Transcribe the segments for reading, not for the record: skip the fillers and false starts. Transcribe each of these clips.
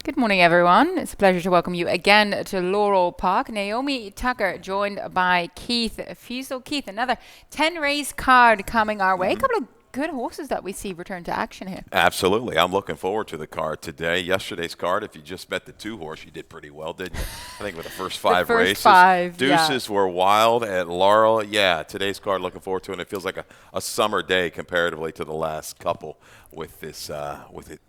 Good morning, everyone. It's a pleasure to welcome you again to Laurel Park. Naomi Tucker joined by Keith Fusel. Keith, another 10 race card coming our way. A couple of good horses that we see return to action here. Absolutely. I'm looking forward to the card today. Yesterday's card, if you just bet the two horse, you did pretty well, didn't you? I think with the first five The first races. five, Deuces were wild at Laurel. Yeah, today's card, looking forward to it. And it feels like a summer day comparatively to the last couple with this,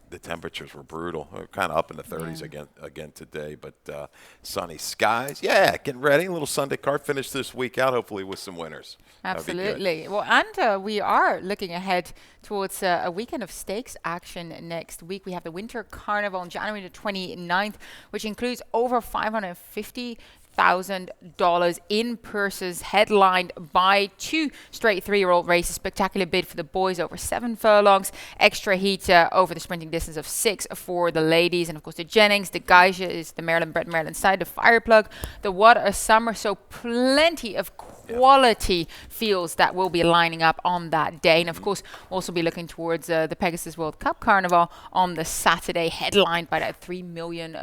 the temperatures were brutal. We're kind of up in the 30s again today, but sunny skies. Yeah, getting ready. A little Sunday card finish this week out, hopefully with some winners. Absolutely. Well, and we are looking ahead towards a weekend of stakes action next week. We have the Winter Carnival on January the 29th, which includes over $550,000 in purses, headlined by two straight 3-year-old races. Spectacular bid for the boys over 7 furlongs. Extra heat over the sprinting distance of 6 for the ladies. And of course, the Jennings, the Geisha is the Maryland Bred Maryland side, the Fireplug, the What a Summer. So plenty of quality fields that will be lining up on that day. And of course, also be looking towards the Pegasus World Cup Carnival on the Saturday, headlined by that $3 million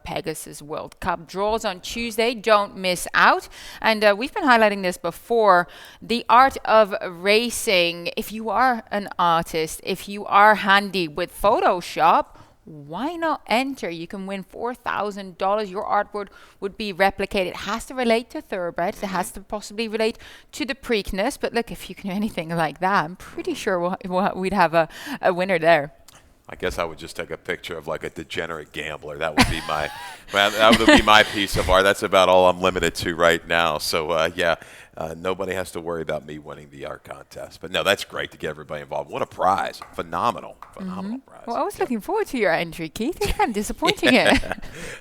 Pegasus World Cup. Draws on Tuesday. Don't miss out. And we've been highlighting this before. The art of racing. If you are an artist, if you are handy with Photoshop, why not enter? You can win $4,000. Your artwork would be replicated. It has to relate to thoroughbreds. It has to possibly relate to the Preakness. But look, if you can do anything like that, I'm pretty sure we'd have a winner there. I guess I would just take a picture of like a degenerate gambler. That would be my that would be my piece of art. That's about all I'm limited to right now. So nobody has to worry about me winning the art contest. But no, that's great to get everybody involved. What a prize! Phenomenal prize. Well, I was looking forward to your entry, Keith. You're kind of disappointing it.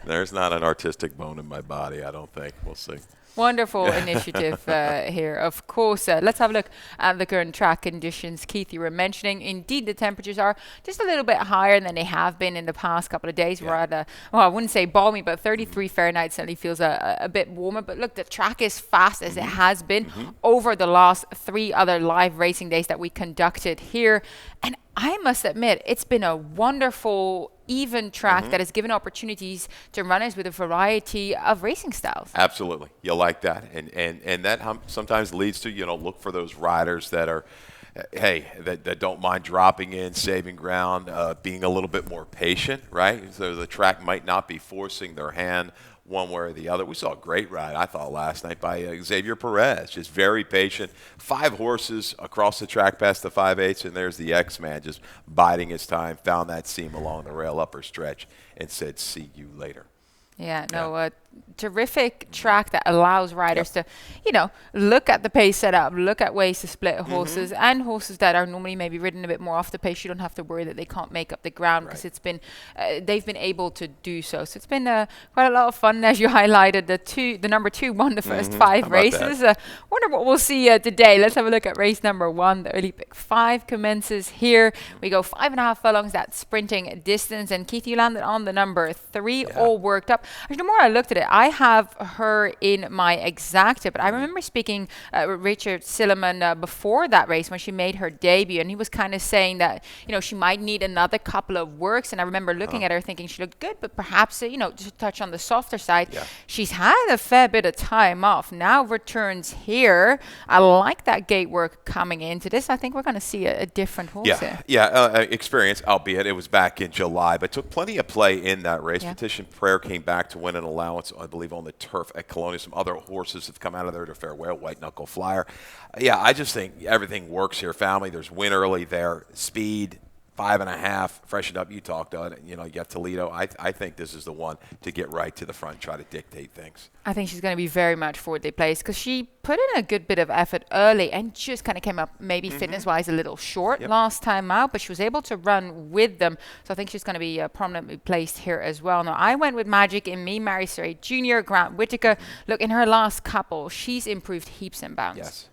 There's not an artistic bone in my body, I don't think. We'll see. Wonderful initiative here. Of course, let's have a look at the current track conditions. Keith, you were mentioning, indeed, the temperatures are just a little bit higher than they have been in the past couple of days. We're at I wouldn't say balmy, but 33 Fahrenheit certainly feels a bit warmer. But look, the track is fast as it has been over the last 3 other live racing days that we conducted here. And I must admit, it's been a wonderful, even track that has given opportunities to runners with a variety of racing styles. Absolutely. You like that. And that sometimes leads to, look for those riders that are, that don't mind dropping in, saving ground, being a little bit more patient, right? So the track might not be forcing their hand one way or the other. We saw a great ride, I thought, last night by Xavier Perez. Just very patient. 5 horses across the track past the 5/8, and there's the X-Man just biding his time, found that seam along the rail upper stretch, and said, see you later. Yeah, no, terrific track that allows riders to, look at the pace setup, look at ways to split horses, and horses that are normally maybe ridden a bit more off the pace. You don't have to worry that they can't make up the ground because it's been, they've been able to do so. So it's been quite a lot of fun. As you highlighted, the number 2 won the first 5 races. Wonder what we'll see today. Let's have a look at race number 1. The early pick 5 commences here. We go 5.5 furlongs, that sprinting distance. And Keith, you landed on the number 3, all worked up. Actually, the more I looked at it, I have her in my exacta, but I remember speaking with Richard Silliman before that race when she made her debut, and he was kind of saying that, she might need another couple of works. And I remember looking at her thinking she looked good, but perhaps, just a touch on the softer side. Yeah. She's had a fair bit of time off. Now returns here. I like that gate work coming into this. I think we're going to see a different horse here. Yeah, experience, albeit it was back in July, but took plenty of play in that race. Petition Prayer came back to win an allowance, I believe, on the turf at Colonia. Some other horses have come out of there to farewell. White Knuckle Flyer. Yeah, I just think everything works here. Family, there's win early there. Speed, 5.5, freshened up. You talked on it. You have Toledo. I think this is the one to get right to the front, try to dictate things. I think she's going to be very much forwardly placed because she put in a good bit of effort early and just kind of came up maybe fitness-wise a little short last time out, but she was able to run with them. So I think she's going to be prominently placed here as well. Now, I went with Magic in Me, Mary Surrey Jr., Grant Whitaker. Look, in her last couple, she's improved heaps and bounds. Yes.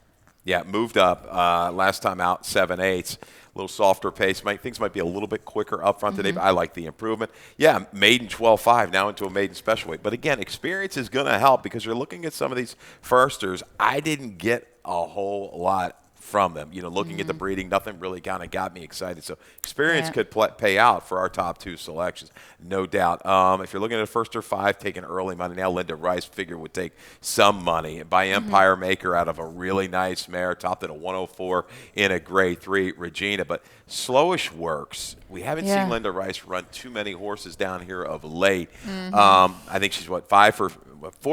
Yeah, moved up. Last time out, 7/8. A little softer pace. Things might be a little bit quicker up front today, but I like the improvement. Yeah, maiden 12.5 now into a maiden special weight. But again, experience is going to help because you're looking at some of these firsters. I didn't get a whole lot from them. Looking at the breeding, nothing really kind of got me excited. So experience could pay out for our top 2 selections, no doubt. If you're looking at a first or 5, taking early money now, Linda Rice figure would take some money. By Empire Maker out of a really nice mare, topped at a 104 in a grade 3, Regina. But slowish works. We haven't seen Linda Rice run too many horses down here of late. I think she's 4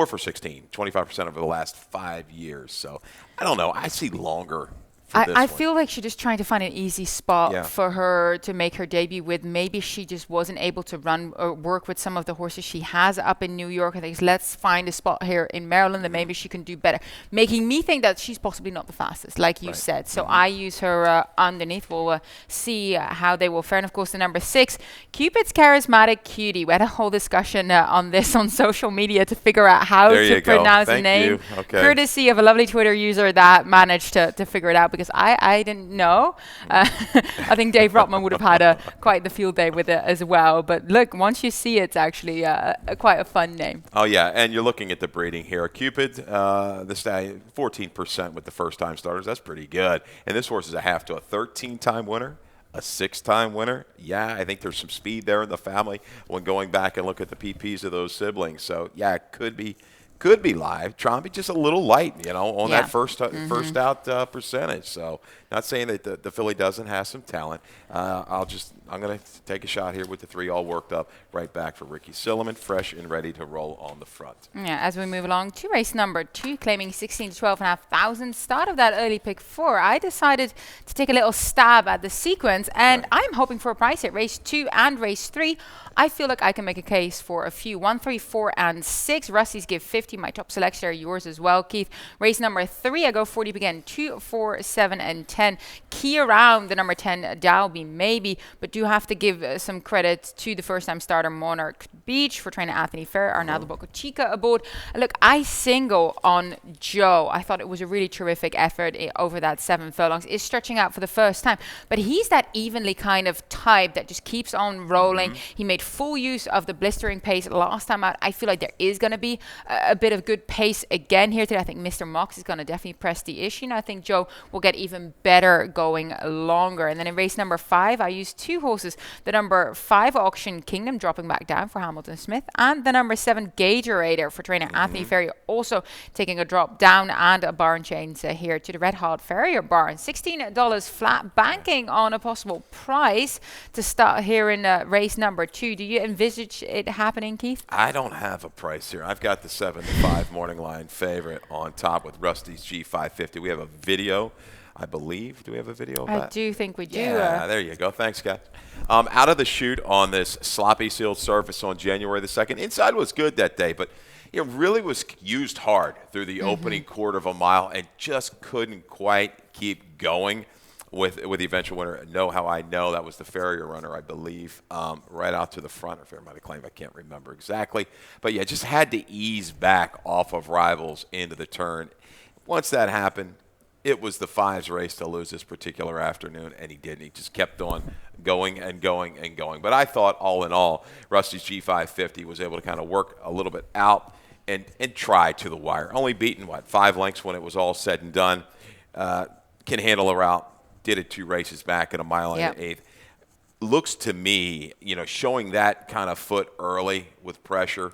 for 16, 25% over the last 5 years. So I don't know. I see longer. I feel like she's just trying to find an easy spot for her to make her debut with. Maybe she just wasn't able to run or work with some of the horses she has up in New York. I think let's find a spot here in Maryland that maybe she can do better, making me think that she's possibly not the fastest, like you said. So I use her underneath. We'll see how they will fare. And of course, the number 6, Cupid's Charismatic Cutie. We had a whole discussion on this on social media to figure out how to pronounce the name. Okay. Courtesy of a lovely Twitter user that managed to figure it out, because I didn't know. I think Dave Rotman would have had quite the field day with it as well. But look, once you see it, it's actually quite a fun name. Oh, yeah, and you're looking at the breeding here. Cupid, the stallion, 14% with the first-time starters. That's pretty good. And this horse is a half to a 13-time winner, a 6-time winner. Yeah, I think there's some speed there in the family when going back and look at the PPs of those siblings. So, yeah, it could be live. Trying to be just a little light, on that first out percentage. So, not saying that the filly doesn't have some talent. I'm going to take a shot here with the 3 all worked up. Right back for Ricky Silliman, fresh and ready to roll on the front. Yeah, as we move along to race number 2, claiming 16 to 12,500. Start of that early pick 4. I decided to take a little stab at the sequence, and I'm hoping for a price at race 2 and race 3. I feel like I can make a case for a few. 1, 3, 4, and 6. Rusty's give 50. My top selection are yours as well, Keith. Race number 3, I go 40 again. 2, 4, 7, and 10. Key around the number 10, Dalby, maybe, but do have to give some credit to the first-time starter, Monarch Beach, for trainer Anthony Fair, Arnaldo Boca Chica aboard. Look, I single on Joe. I thought it was a really terrific effort over that 7 furlongs. Is stretching out for the first time, but he's that evenly kind of type that just keeps on rolling. He made full use of the blistering pace last time out. I feel like there is going to be a bit of good pace again here today. I think Mr. Mox is going to definitely press the issue, and I think Joe will get even better going longer. And then in race number 5, I used 2 horses. The number 5, Auction Kingdom, dropping back down for Hamilton Smith, and the number 7, Gagerator, for trainer Anthony Ferrier, also taking a drop down, and a barn change here to the Red Hot Farrier barn. $16 flat, banking on a possible price to start here in race number 2. Do you envisage it happening, Keith? I don't have a price here. I've got the 7 to 5 morning line favorite on top with Rusty's G550. We have a video, I believe. Do we have a video of that? I do think we do. Yeah, there you go. Thanks, guys. Out of the chute on this sloppy sealed surface on January the 2nd. Inside was good that day, but it really was used hard through the opening quarter of a mile and just couldn't quite keep going with the eventual winner. Know how I know that was the Farrier runner, I believe, right out to the front. Or Farrier might have claimed, I can't remember exactly. But, yeah, just had to ease back off of Rivals into the turn. Once that happened, it was the 5's race to lose this particular afternoon, and he didn't. He just kept on going and going and going. But I thought, all in all, Rusty's G550 was able to kind of work a little bit out and try to the wire. Only beaten, 5 lengths when it was all said and done. Can handle a route. Did it 2 races back at a mile and an eighth. Looks to me, showing that kind of foot early with pressure,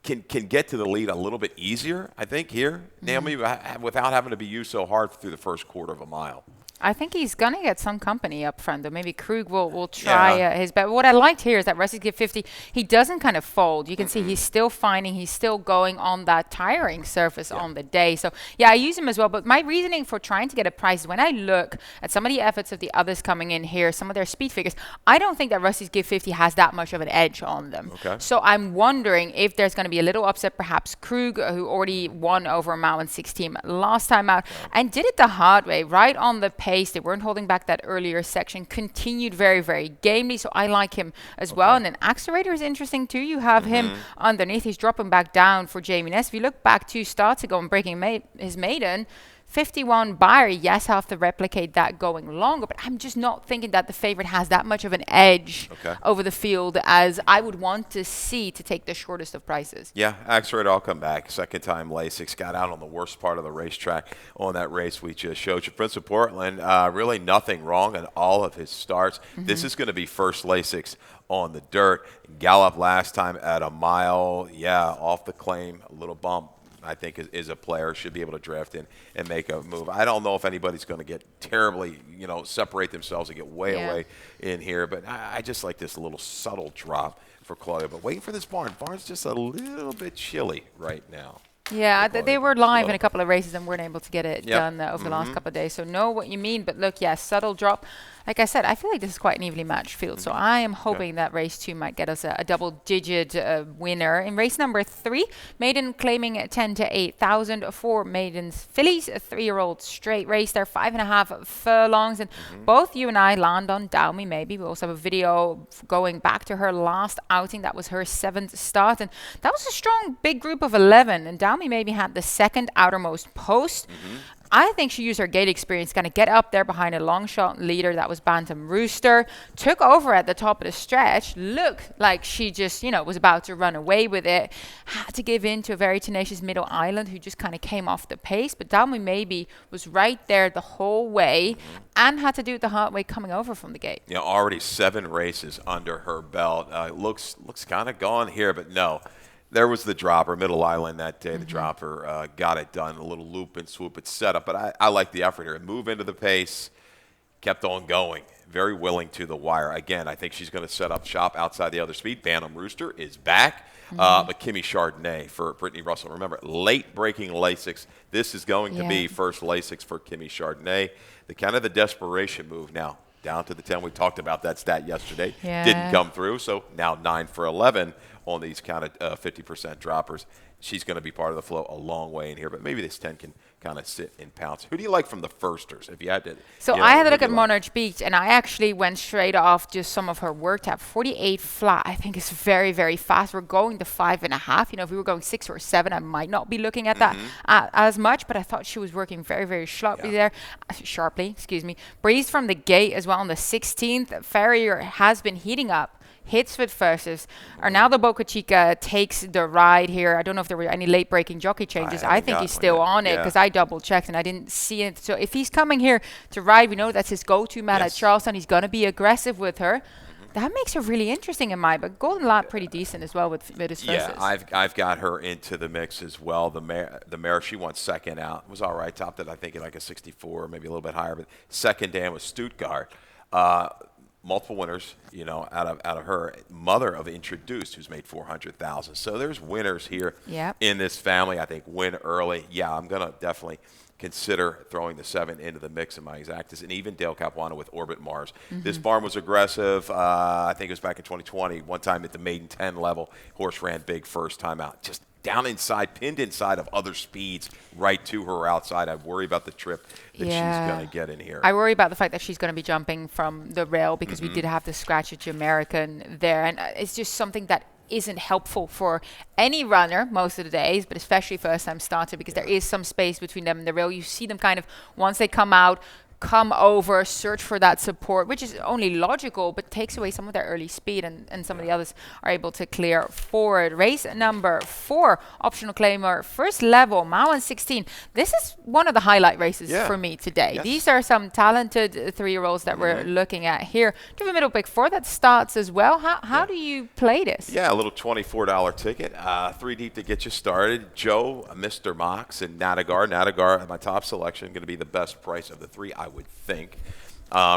can get to the lead a little bit easier, I think, here, Naomi, without having to be used so hard through the first quarter of a mile. I think he's going to get some company up front, though. Maybe Krug will try his best. What I liked here is that Rusty's give 50. He doesn't kind of fold. You can see he's still finding, he's still going on that tiring surface on the day. So, yeah, I use him as well. But my reasoning for trying to get a price is when I look at some of the efforts of the others coming in here, some of their speed figures, I don't think that Rusty's give 50 has that much of an edge on them. Okay. So I'm wondering if there's going to be a little upset, perhaps Krug, who already won over a mile and 16 last time out, and did it the hard way, right on the pace. They weren't holding back that earlier section, continued very, very gamely, so I like him as well. And then Accelerator is interesting too. You have him underneath. He's dropping back down for Jamie Ness. If you look back 2 starts ago and breaking his maiden, 51 buyer, yes, I have to replicate that going longer, but I'm just not thinking that the favorite has that much of an edge over the field as I would want to see to take the shortest of prices. Yeah, Axford, I'll come back. Second time Lasix got out on the worst part of the racetrack on that race we just showed you. Prince of Portland, really nothing wrong in all of his starts. This is going to be first Lasix on the dirt. Gallop last time at a mile. Yeah, off the claim, a little bump. I think is a player, should be able to draft in and make a move. I don't know if anybody's going to get terribly, separate themselves and get way away in here, but I just like this little subtle drop for Claudia. But waiting for this barn. Barn's just a little bit chilly right now. Yeah, they were live in a couple of races and weren't able to get it done over the last couple of days. So know what you mean, but look, yes, subtle drop. Like I said, I feel like this is quite an evenly matched field. So I am hoping that race 2 might get us a double-digit winner. In race number 3, maiden claiming 10 to 8,000 for maidens fillies, a 3-year-old straight race. They're 5.5 furlongs, and both you and I land on Dow Me Maybe. We also have a video going back to her last outing. That was her 7th start, and that was a strong big group of 11. And Dow Me Maybe had the second outermost post. I think she used her gate experience, kind of get up there behind a long shot leader that was Bantam Rooster, took over at the top of the stretch, looked like she just, was about to run away with it, had to give in to a very tenacious Middle Island who just kind of came off the pace, but Down Me Maybe was right there the whole way and had to do it the hard way coming over from the gate. Already 7 races under her belt. Looks kind of gone here, but no. There was the dropper, Middle Island that day. The dropper got it done, a little loop and swoop. It's set up, but I like the effort here. Move into the pace, kept on going. Very willing to the wire. Again, I think she's going to set up shop outside the other speed. Bantam Rooster is back, but Kimmy Chardonnay for Brittany Russell. Remember, late breaking Lasix. This is going to be first Lasix for Kimmy Chardonnay. The desperation move now. Down to the 10. We talked about that stat yesterday. Didn't come through, so now 9 for 11 on these kind of 50% droppers. She's going to be part of the flow a long way in here, but maybe this 10 can kind of sit and pounce. Who do you like from the firsters, if you had to? So I had a look at Monarch Beach, and I actually went straight off just some of her work tab. 48 flat, I think is very, very fast. We're going to 5.5. If we were going 6 or 7, I might not be looking at that as much, but I thought she was working very, very sharply there. Breeze from the gate as well on the 16th. Farrier has been heating up. Hits with versus. Arnaldo Boca Chica takes the ride here. I don't know if there were any late breaking jockey changes. I think he's still on it because I double checked and I didn't see it. So if he's coming here to ride, we know that's his go-to man at Charleston. He's going to be aggressive with her. That makes her really interesting in my book. Golden Lot pretty decent as well with his versus. Yeah, I've got her into the mix as well. The mare she won second out. Was all right. Topped it, I think, at like a 64, maybe a little bit higher. But second Dan was Stuttgart. Multiple winners, out of her. Mother of Introduced, who's made $400,000. So there's winners here in this family. I think win early. Yeah, I'm gonna definitely consider throwing the 7 into the mix in my exactas, and even Dale Capuano with Orbit Mars. This barn was aggressive. I think it was back in 2020. One time at the maiden 10 level, horse ran big first time out. Just down inside, pinned inside of other speeds, right to her outside. I worry about the trip that she's going to get in here. I worry about the fact that she's going to be jumping from the rail because we did have the scratch at American there. And it's just something that isn't helpful for any runner most of the days, but especially first-time starter because there is some space between them and the rail. You see them kind of, once they come out, come over, search for that support, which is only logical, but takes away some of their early speed, and some of the others are able to clear forward. Race number 4, optional claimer, first level, Mao and 16. This is one of the highlight races for me today. These are some talented 3-year-olds that we're looking at here. Do you have a middle pick 4 that starts as well? How do you play this? Yeah, a little $24 ticket, 3 deep to get you started. Joe, Mr. Mox, and Nadagar. Nadagar, my top selection, going to be the best price of the 3, I would think.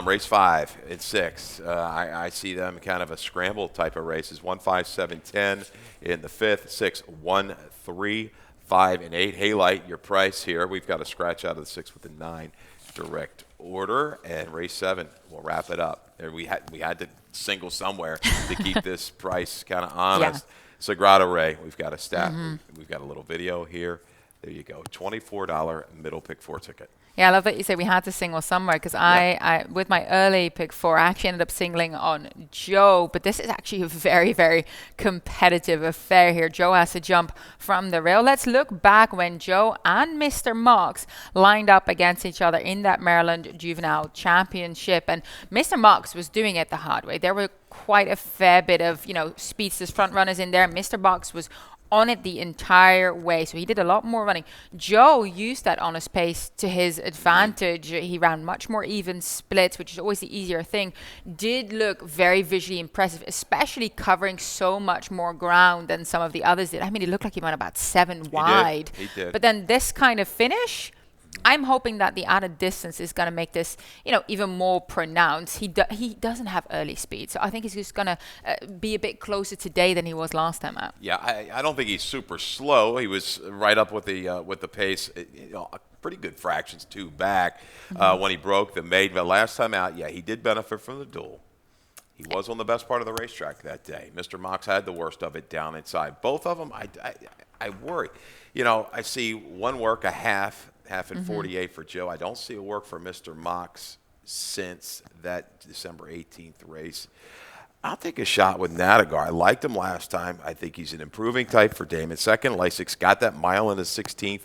Race 5 and 6, I see them kind of a scramble type of races. 1, 5, 7, 10 in the 5th, 6, 1, 3, 5, and 8. Haylight, your price here. We've got a scratch out of the 6 with the 9 direct order, and race 7 we'll wrap it up. There we had to single somewhere to keep this price kind of honest. Sagrada Rey, we've got a stat. We've got a little video here. There you go, $24 middle pick 4 ticket. Yeah, I love that you say we had to single somewhere because I, with my early pick 4, I actually ended up singling on Joe. But this is actually a very, very competitive affair here. Joe has to jump from the rail. Let's look back when Joe and Mr. Mox lined up against each other in that Maryland Juvenile Championship. And Mr. Mox was doing it the hard way. There were quite a fair bit of, speedsters, front runners in there. Mr. Mox was on it the entire way. So he did a lot more running. Joe used that honest pace to his advantage. He ran much more even splits, which is always the easier thing. Did look very visually impressive, especially covering so much more ground than some of the others did. I mean, it looked like he went about 7 wide. He did. But then this kind of finish, I'm hoping that the added distance is going to make this, even more pronounced. He doesn't have early speed, so I think he's just going to be a bit closer today than he was last time out. Yeah, I don't think he's super slow. He was right up with the pace. Pretty good fractions, 2 back when he broke the maiden. But last time out, he did benefit from the duel. He was on the best part of the racetrack that day. Mr. Mox had the worst of it down inside. Both of them, I worry. I see one work a half and 48 for Joe. I don't see a work for Mr. Mox since that December 18th race. I'll take a shot with Nadagar. I liked him last time. I think he's an improving type for Damon. Second, Lasix got that mile in the 16th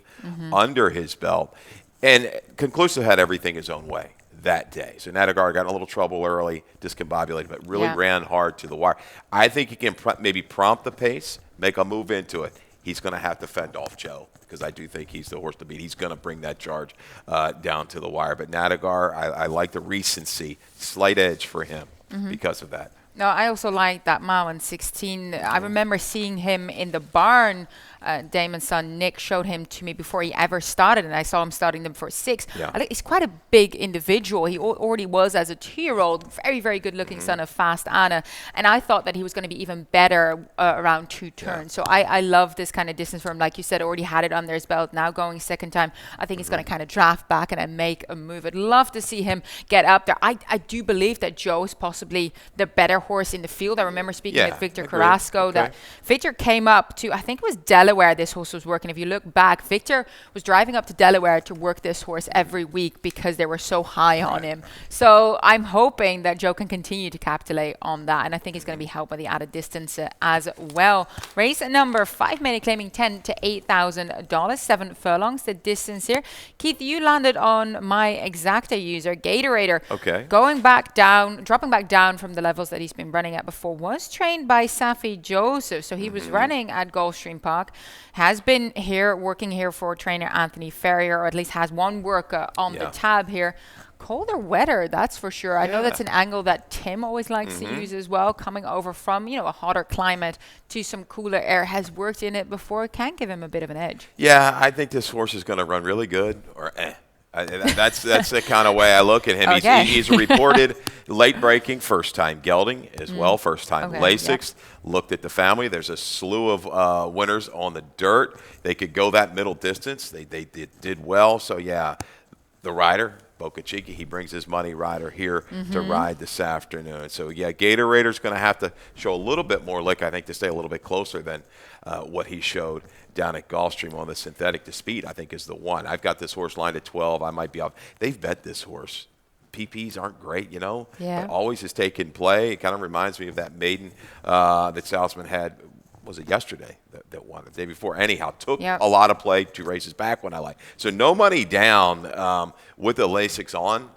under his belt. And Conclusive had everything his own way that day. So Nadagar got in a little trouble early, discombobulated, but really ran hard to the wire. I think he can maybe prompt the pace, make a move into it. He's going to have to fend off Joe because I do think he's the horse to beat. He's going to bring that charge down to the wire. But Nadagar, I like the recency, slight edge for him because of that. No, I also like that mile in 16. I remember seeing him in the barn. Damon's son Nick showed him to me before he ever started, and I saw him starting them for 6. Yeah. I think he's quite a big individual. He already was as a 2-year-old, very, very good-looking son of Fast Anna, and I thought that he was going to be even better around 2 turns. So I love this kind of distance for him. Like you said, already had it under his belt. Now going second time, I think he's going to kind of draft back and then make a move. I'd love to see him get up there. I do believe that Joe is possibly the better horse in the field. I remember speaking with Victor Carrasco that Victor came up to, I think it was Delaware this horse was working. If you look back, Victor was driving up to Delaware to work this horse every week because they were so high on him. So I'm hoping that Joe can continue to capitulate on that, and I think he's going to be helped by the added distance as well. Race number 5 made it claiming $10,000 to $8,000, 7 furlongs the distance here. Keith, you landed on my exacta user, Gatorator. Okay. Dropping back down from the levels that he's been running at before. Was trained by Safi Joseph, so he was running at Gulfstream Park. Has been here, working here for trainer Anthony Ferrier, or at least has one work on the tab here. Colder weather, that's for sure. I know that's an angle that Tim always likes to use as well, coming over from, a hotter climate to some cooler air. Has worked in it before. It can give him a bit of an edge. Yeah, I think this horse is going to run really good, or that's the kind of way I look at him. Okay. He's a reported late breaking first time gelding as well, first time Lasix. Looked at the family. There's a slew of winners on the dirt. They could go that middle distance. They did well. So the rider, Boca Chica, he brings his money rider here to ride this afternoon. So Gatorator's going to have to show a little bit more lick, I think, to stay a little bit closer than what he showed down at Gulfstream on the synthetic. To speed, I think, is the one. I've got this horse lined at 12. I might be off. They've bet this horse. PPs aren't great, but always has taken play. It kind of reminds me of that maiden that Salzman had. Was it yesterday that won? The day before, anyhow, took a lot of play. 2 races back when I like. So no money down with the Lasix on.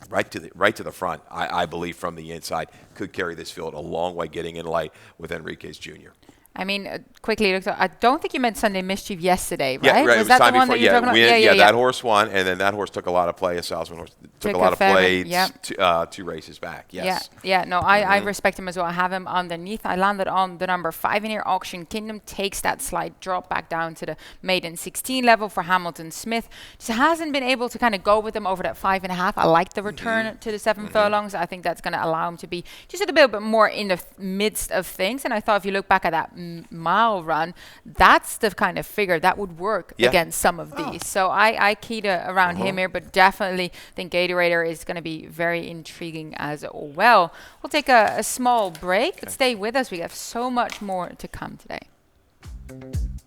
Right to the front, I believe, from the inside, could carry this field a long way, getting in light with Enriquez Jr. I mean, quickly, I don't think you meant Sunday Mischief yesterday, right? Yeah, right. Was that the one that you were talking about? That horse won, and then that horse took a lot of play. A Salzman horse took a lot of play 2 races back. Yes. No, I respect him as well. I have him underneath. I landed on the number 5 in here. Auction Kingdom takes that slight drop back down to the maiden 16 level for Hamilton Smith. Just hasn't been able to kind of go with him over that 5.5. I like the return to the 7 furlongs. I think that's going to allow him to be just a little bit more in the midst of things. And I thought if you look back at that mile run, that's the kind of figure that would work against some of these. So I keyed around him here, but definitely think Gatorator is going to be very intriguing as well. We'll take a small break, but stay with us. We have so much more to come today.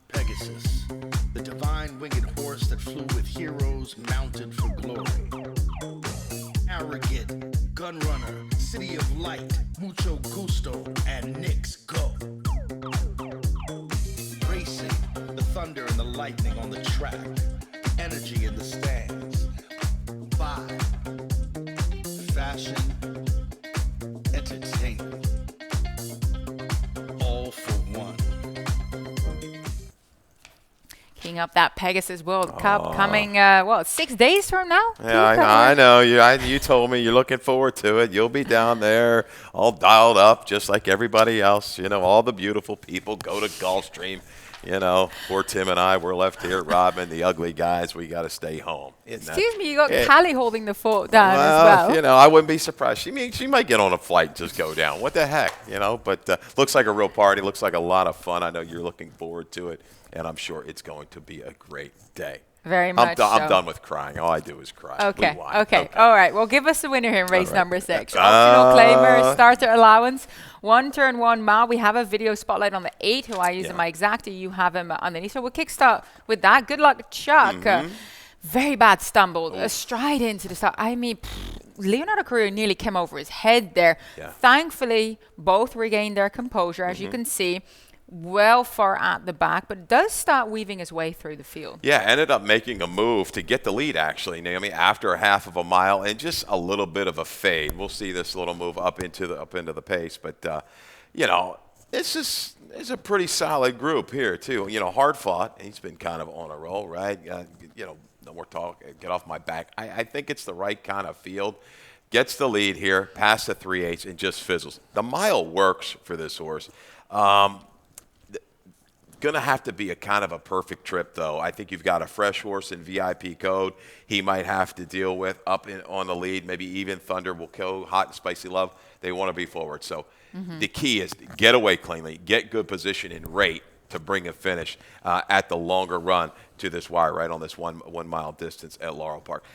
Pegasus. the divine winged horse that flew with heroes mounted for glory. Arrogant, gun runner, city of light, mucho gusto, and Knicks go. Racing, the thunder and the lightning on the track, energy in the stands. Vibe, fashion, entertainment, all for one. Keying up that Pegasus World Cup coming, 6 days from now? Yeah, I know. You told me you're looking forward to it. You'll be down there all dialed up just like everybody else. You know, all the beautiful people go to Gulfstream. You know, poor Tim and I, we're left here. Robin, the ugly guys, we got to stay home. Excuse me, you got Callie holding the fort down as well. You know, I wouldn't be surprised. She might get on a flight and just go down. What the heck, you know? But looks like a real party. Looks like a lot of fun. I know you're looking forward to it, and I'm sure it's going to be a great day. Very much I'm done with crying. All I do is cry. Okay. All right. Well, give us the winner here in race number 6. Optional claimer, starter allowance, 1 turn 1 mile. We have a video spotlight on the 8 who I use in my exacta. You have him underneath. So we'll kickstart with that. Good luck, Chuck. Very bad stumble. A stride into the start. I mean, Leonardo Carrillo nearly came over his head there. Yeah. Thankfully, both regained their composure, as you can see. Well far at the back, but does start weaving his way through the field. Yeah, ended up making a move to get the lead, actually, Naomi, after a half of a mile and just a little bit of a fade. We'll see this little move up into the pace, but you know, it's a pretty solid group here too. You know, hard fought. He's been kind of on a roll, right? You know, no more talk. Get off my back. I think it's the right kind of field. Gets the lead here, past the 3/8, and just fizzles. The mile works for this horse. Going to have to be a kind of a perfect trip, though. I think you've got a fresh horse in VIP code he might have to deal with on the lead. Maybe even Thunder will go hot and spicy love. They want to be forward. So the key is to get away cleanly, get good position in rate to bring a finish at the longer run to this wire, right on this 1 mile distance at Laurel Park.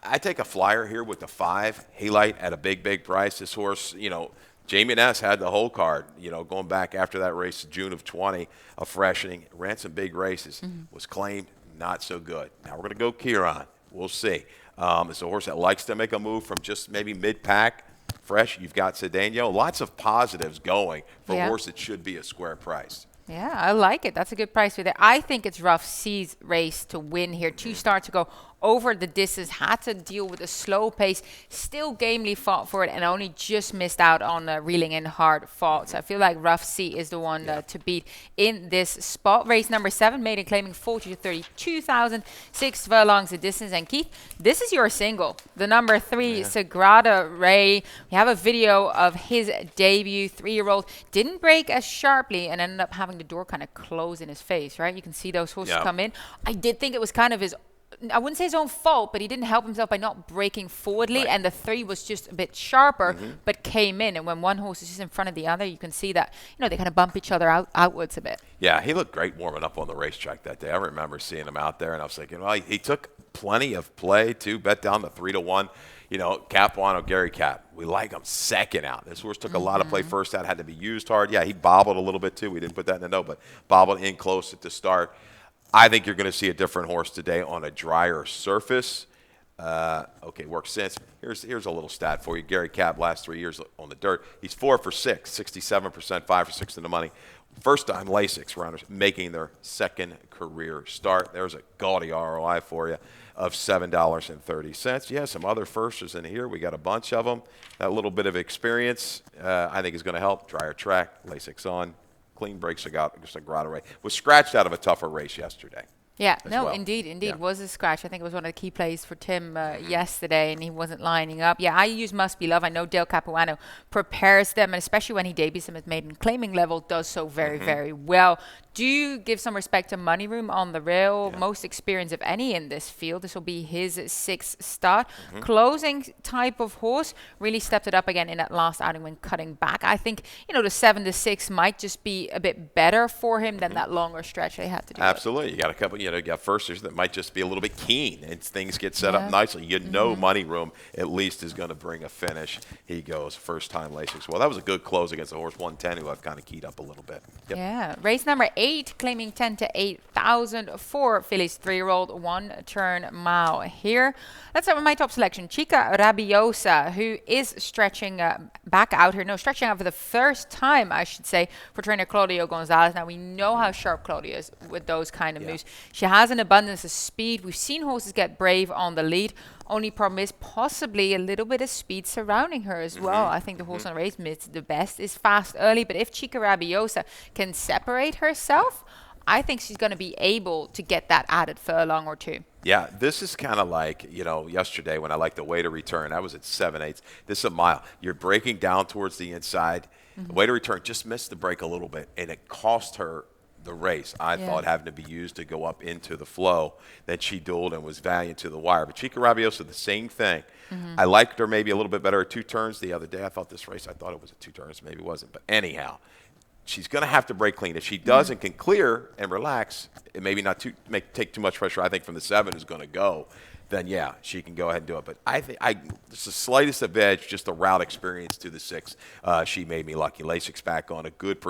I take a flyer here with the 5, Halite at a big price. This horse, you know, Jamie Ness had the whole card, you know, going back after that race, June of 20, a freshening, ran some big races, was claimed not so good. Now we're going to go Kieran. We'll see. It's a horse that likes to make a move from just maybe mid-pack, fresh. You've got Cedeno. Lots of positives going for a horse that should be a square price. Yeah, I like it. That's a good price for that. I think it's Rough C's race to win here. 2 starts to go over the distance, had to deal with a slow pace, still gamely fought for it, and only just missed out on reeling in hard fought. So I feel like Rough C is the one to beat in this spot. Race number 7, maiden claiming 40 to 32,000, 6 furlongs of distance. And Keith, this is your single, the number 3, Sagrada Rey. We have a video of his debut, 3-year-old. Didn't break as sharply and ended up having the door kind of close in his face, right? You can see those horses come in. I did think it was kind of his, I wouldn't say his own fault, but he didn't help himself by not breaking forwardly, and the 3 was just a bit sharper, but came in. And when one horse is just in front of the other, you can see that, you know, they kind of bump each other outwards a bit. Yeah, he looked great warming up on the racetrack that day. I remember seeing him out there, and I was thinking, well, he took plenty of play, too, bet down the 3-1. You know, Capuano, Gary Cap, we like him second out. This horse took a lot of play first out, had to be used hard. Yeah, he bobbled a little bit, too. We didn't put that in the note, but bobbled in close at the start. I think you're going to see a different horse today on a drier surface. Work since. Here's a little stat for you. Gary Cap, last 3 years on the dirt, he's 4 for 6, 67%, 5 for 6 in the money. First time Lasix runners making their second career start. There's a gaudy ROI for you of $7.30. Yeah, some other firsters in here. We got a bunch of them. That little bit of experience, I think, is going to help. Drier track, Lasix on. Clean break, Sagrada Rey. Was scratched out of a tougher race yesterday. Yeah, no, indeed. Was a scratch. I think it was one of the key plays for Tim yesterday, and he wasn't lining up. Yeah, I use Must Be Love. I know Dale Capuano prepares them, and especially when he debuts them at maiden claiming level, does so very, very well. Do give some respect to Money Room on the rail. Most experience of any in this field. This will be his 6th start. Closing type of horse. Really stepped it up again in that last outing when cutting back. I think, you know, the 7 to 6 might just be a bit better for him than that longer stretch they had to do. Absolutely. You got a couple, you know, you got firsters that might just be a little bit keen, and things get set up nicely. You know, Money Room at least is going to bring a finish. He goes first time Lasix. Well, that was a good close against the horse 110, who I've kind of keyed up a little bit. Yep. Yeah. Race number 8, claiming 10 to 8,000 for Phillies 3-year-old 1-turn mile here. Let's start with my top selection, Chica Rabiosa, who is stretching back out here. No, stretching out for the first time, I should say, for trainer Claudio Gonzalez. Now, we know how sharp Claudio is with those kind of moves. She has an abundance of speed. We've seen horses get brave on the lead. Only problem is possibly a little bit of speed surrounding her as well. I think the horse on the race myths the best is fast early, but if Chica Rabiosa can separate herself, I think she's going to be able to get that added furlong or two. Yeah, this is kind of like, you know, yesterday when I liked the way to return. I was at 7/8. This is a mile. You're breaking down towards the inside. The way to return just missed the break a little bit, and it cost her the race. I thought having to be used to go up into the flow. That she dueled and was valiant to the wire. But Chica Rabiosa, the same thing. I liked her maybe a little bit better at 2 turns the other day. I thought this race, I thought it was at 2 turns. Maybe it wasn't. But anyhow, she's going to have to break clean. If she does and can clear and relax, and maybe not take too much pressure, I think, from the 7 who's going to go, then, yeah, she can go ahead and do it. But I think it's the slightest of edge, just the route experience to the 6. She made me lucky. Lasix back on a good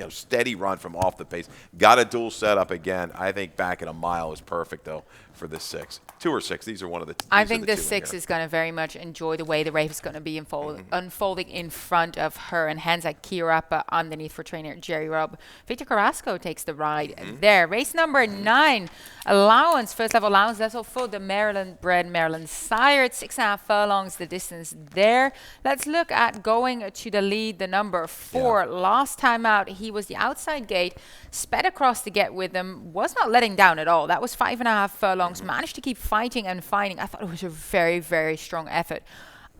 steady run from off the pace. Got a dual setup again. I think back at a mile is perfect, though, for the 6. 2 or 6. These are one of the. I think the 6 is going to very much enjoy the way the race is going to be unfolding in front of her, and hence I key her up underneath for trainer Jerry Rubb. Victor Carrasco takes the ride there. Race number 9, allowance, first level allowance. That's all for the Maryland-bred, Maryland sired. 6.5 furlongs the distance there. Let's look at going to the lead, the number 4. Last time out, he was the outside gate, sped across to get with them, was not letting down at all. That was 5.5 furlongs, managed to keep fighting and fighting. I thought it was a very, very strong effort.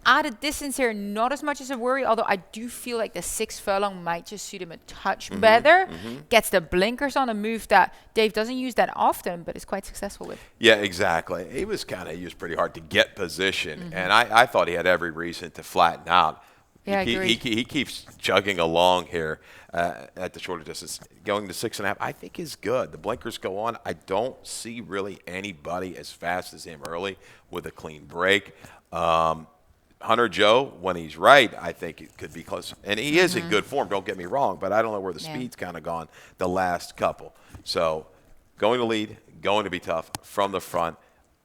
At a distance here, not as much as a worry, although I do feel like the 6 furlong might just suit him a touch better. Gets the blinkers on, a move that Dave doesn't use that often, but is quite successful with. Yeah, exactly. He was used pretty hard to get position, and I thought he had every reason to flatten out. Yeah, he keeps chugging along here at the shorter distance. Going to 6.5, I think is good. The blinkers go on. I don't see really anybody as fast as him early with a clean break. Hunter Joe, when he's right, I think it could be close. And he is in good form, don't get me wrong, but I don't know where the speed's kind of gone the last couple. So going to lead, going to be tough from the front.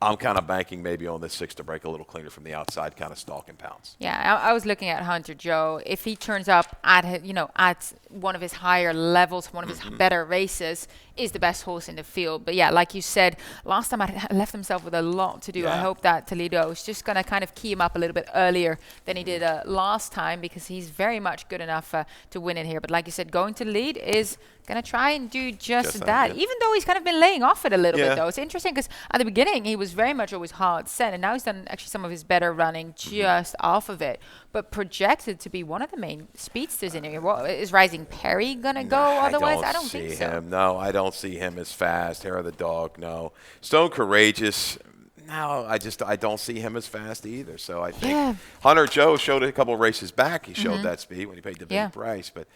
I'm kind of banking maybe on this 6 to break a little cleaner from the outside, kind of stalking pounds. Yeah, I was looking at Hunter Joe. If he turns up at at one of his higher levels, one of his better races, is the best horse in the field. But yeah, like you said, last time I left himself with a lot to do. I hope that Toledo is just going to kind of key him up a little bit earlier than he did last time, because he's very much good enough to win it here. But like you said, going to lead is going to try and do just that. Even though he's kind of been laying off it a little bit, though. It's interesting because at the beginning he was very much always hard set, and now he's done actually some of his better running just off of it. But projected to be one of the main speedsters in here. What, is Rising Perry going to go otherwise? I don't think so. Him. No, I don't see him as fast. Hair of the Dog, no. Stone Courageous, no, I don't see him as fast either. So I think Hunter Joe showed it a couple of races back. He showed that speed when he paid the big price. But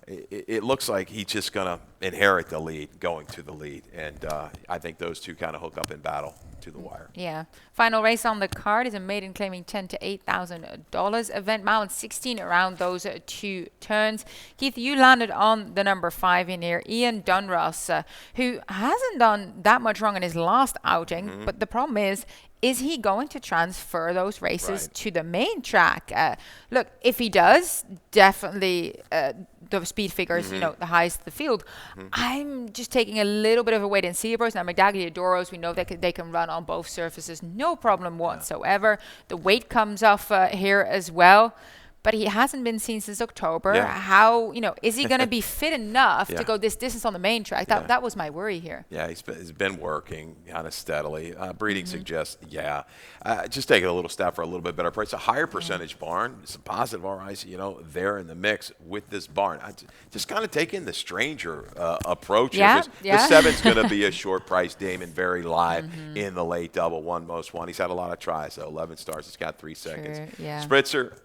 it looks like he's just going to inherit the lead, going to the lead. And I think those two kind of hook up in battle to the wire. Yeah. Final race on the card is a maiden claiming $10,000 to $8,000 event. Mile and 16 around those 2 turns. Keith, you landed on the number 5 in here, Ian Dunross, who hasn't done that much wrong in his last outing. But the problem is he going to transfer those races to the main track? Look, if he does, definitely the speed figures, the highest of the field. I'm just taking a little bit of a wait and see approach. Now, Medaglia-Doros, we know that they can run on both surfaces, no problem whatsoever. The weight comes off here as well. But he hasn't been seen since October. How, is he going to be fit enough to go this distance on the main track? That was my worry here. Yeah, he's been working kind of steadily. Breeding suggests, just taking a little step for a little bit better price. A higher percentage barn, some positive RIs, there in the mix with this barn. I just kind of taking the stranger approach here. The 7's going to be a short price. Damon very live in the late double, one most one. He's had a lot of tries, though. 11 starts. He's got 3 seconds. Sure, Spritzer.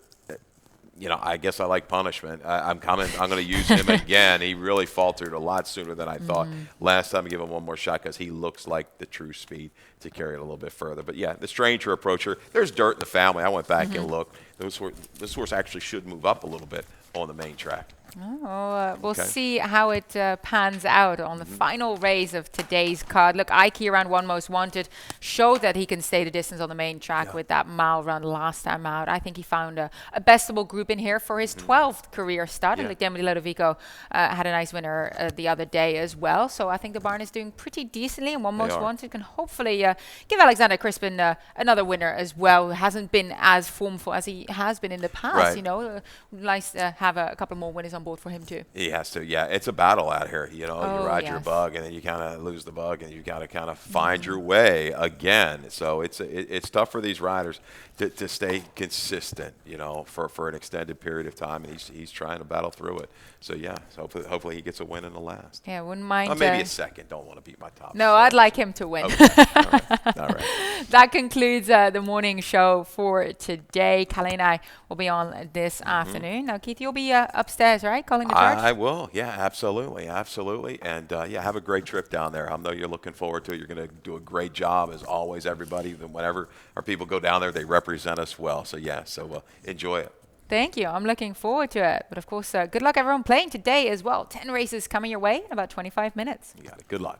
I guess I like punishment. I'm going to use him again. He really faltered a lot sooner than I thought. Last time I give him one more shot because he looks like the true speed to carry it a little bit further. But yeah, the Stranger Approacher, there's dirt in the family. I went back and looked. This horse actually should move up a little bit on the main track. We'll see how it pans out on the final race of today's card. Look, Ike around One Most Wanted showed that he can stay the distance on the main track with that mile run last time out. I think he found a bestable group in here for his 12th career start. And like Demi Lodovico had a nice winner the other day as well. So I think the barn is doing pretty decently, and One Most Wanted can hopefully give Alexander Crispin another winner as well, who hasn't been as formful as he has been in the past. Nice to have a couple more winners on board for him too. He has to, yeah. It's a battle out here. You ride your bug, and then you kind of lose the bug, and you got to kind of find your way again. So it's tough for these riders to stay consistent, for an extended period of time, and he's trying to battle through it. So yeah, so hopefully he gets a win in the last. Yeah, wouldn't mind. Maybe a second. Don't want to beat my top. No, I'd like him to win. Okay. All right. That concludes the morning show for today. Callie and I will be on this afternoon. Now, Keith, you'll be upstairs, right? Calling the church? I will. Yeah, absolutely. And have a great trip down there. I know you're looking forward to it. You're going to do a great job as always. Everybody, whenever our people go down there, they represent us well. So enjoy it. Thank you. I'm looking forward to it. But of course, good luck everyone playing today as well. 10 races coming your way in about 25 minutes. You got it. Good luck.